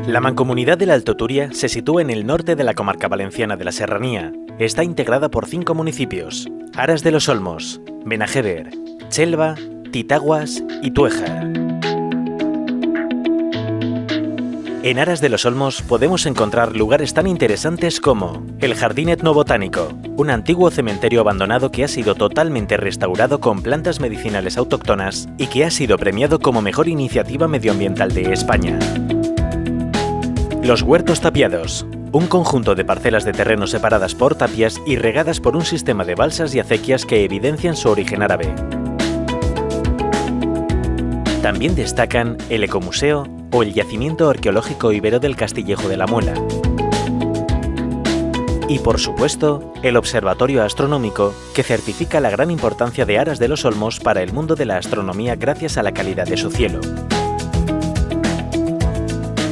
La Mancomunidad del Alto Turia se sitúa en el norte de la comarca valenciana de la Serranía. Está integrada por 5 municipios: Aras de los Olmos, Benajever, Chelva, Titaguas y Tuéjar. En Aras de los Olmos podemos encontrar lugares tan interesantes como el Jardín Etnobotánico, un antiguo cementerio abandonado que ha sido totalmente restaurado con plantas medicinales autóctonas y que ha sido premiado como mejor iniciativa medioambiental de España. Los Huertos Tapiados, un conjunto de parcelas de terreno separadas por tapias y regadas por un sistema de balsas y acequias que evidencian su origen árabe. También destacan el Ecomuseo o el Yacimiento Arqueológico Ibero del Castillejo de la Muela. Y por supuesto, el Observatorio Astronómico, que certifica la gran importancia de Aras de los Olmos para el mundo de la astronomía gracias a la calidad de su cielo.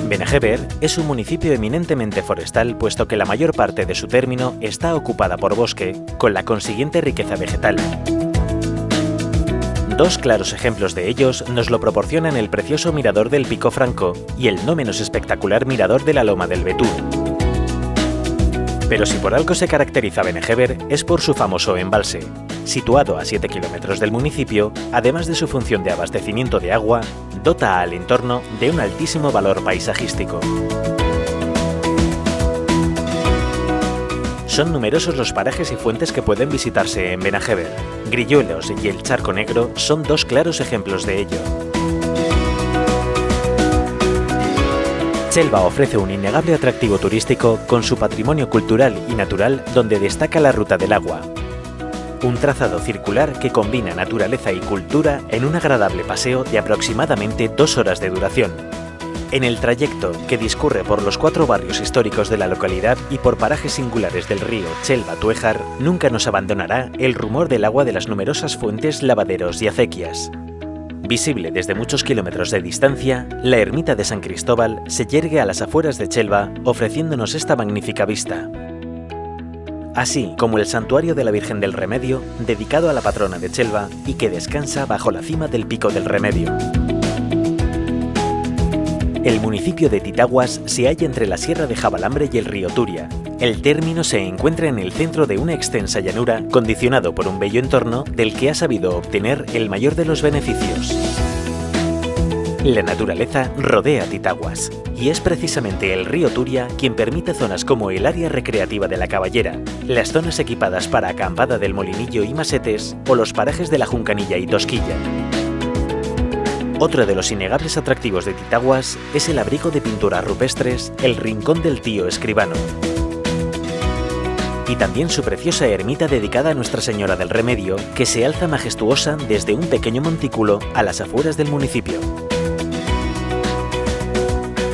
Benajever es un municipio eminentemente forestal, puesto que la mayor parte de su término está ocupada por bosque, con la consiguiente riqueza vegetal. Dos claros ejemplos de ellos nos lo proporcionan el precioso mirador del Pico Franco y el no menos espectacular mirador de la Loma del Betún. Pero si por algo se caracteriza Benajever es por su famoso embalse. Situado a 7 kilómetros del municipio, además de su función de abastecimiento de agua, dota al entorno de un altísimo valor paisajístico. Son numerosos los parajes y fuentes que pueden visitarse en Benajever. Grilluelos y el Charco Negro son dos claros ejemplos de ello. Chelva ofrece un innegable atractivo turístico con su patrimonio cultural y natural, donde destaca la Ruta del Agua. Un trazado circular que combina naturaleza y cultura en un agradable paseo de aproximadamente 2 horas de duración. En el trayecto, que discurre por los 4 barrios históricos de la localidad y por parajes singulares del río Chelva-Tuéjar, nunca nos abandonará el rumor del agua de las numerosas fuentes, lavaderos y acequias. Visible desde muchos kilómetros de distancia, la ermita de San Cristóbal se yergue a las afueras de Chelva, ofreciéndonos esta magnífica vista. Así como el santuario de la Virgen del Remedio, dedicado a la patrona de Chelva y que descansa bajo la cima del Pico del Remedio. El municipio de Titaguas se halla entre la Sierra de Jabalambre y el río Turia. El término se encuentra en el centro de una extensa llanura, condicionado por un bello entorno del que ha sabido obtener el mayor de los beneficios. La naturaleza rodea Titaguas, y es precisamente el río Turia quien permite zonas como el área recreativa de la Caballera, las zonas equipadas para acampada del Molinillo y Masetes o los parajes de la Juncanilla y Tosquilla. Otro de los innegables atractivos de Titaguas es el abrigo de pinturas rupestres, el Rincón del Tío Escribano. Y también su preciosa ermita dedicada a Nuestra Señora del Remedio, que se alza majestuosa desde un pequeño montículo a las afueras del municipio.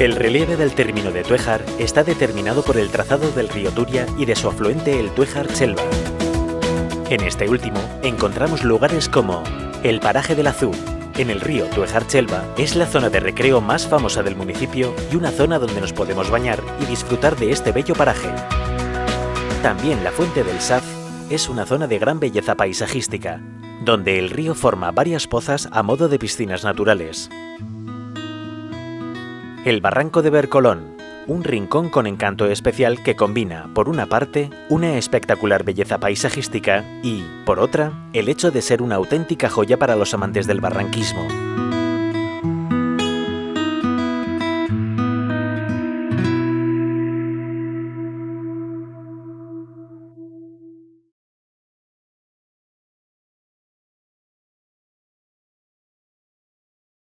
El relieve del término de Tuéjar está determinado por el trazado del río Turia y de su afluente el Tuéjar-Chelva. En este último encontramos lugares como el Paraje del Azú. En el río Tuéjar-Chelva es la zona de recreo más famosa del municipio y una zona donde nos podemos bañar y disfrutar de este bello paraje. También la Fuente del Saz es una zona de gran belleza paisajística, donde el río forma varias pozas a modo de piscinas naturales. El Barranco de Bercolón, un rincón con encanto especial que combina, por una parte, una espectacular belleza paisajística y, por otra, el hecho de ser una auténtica joya para los amantes del barranquismo.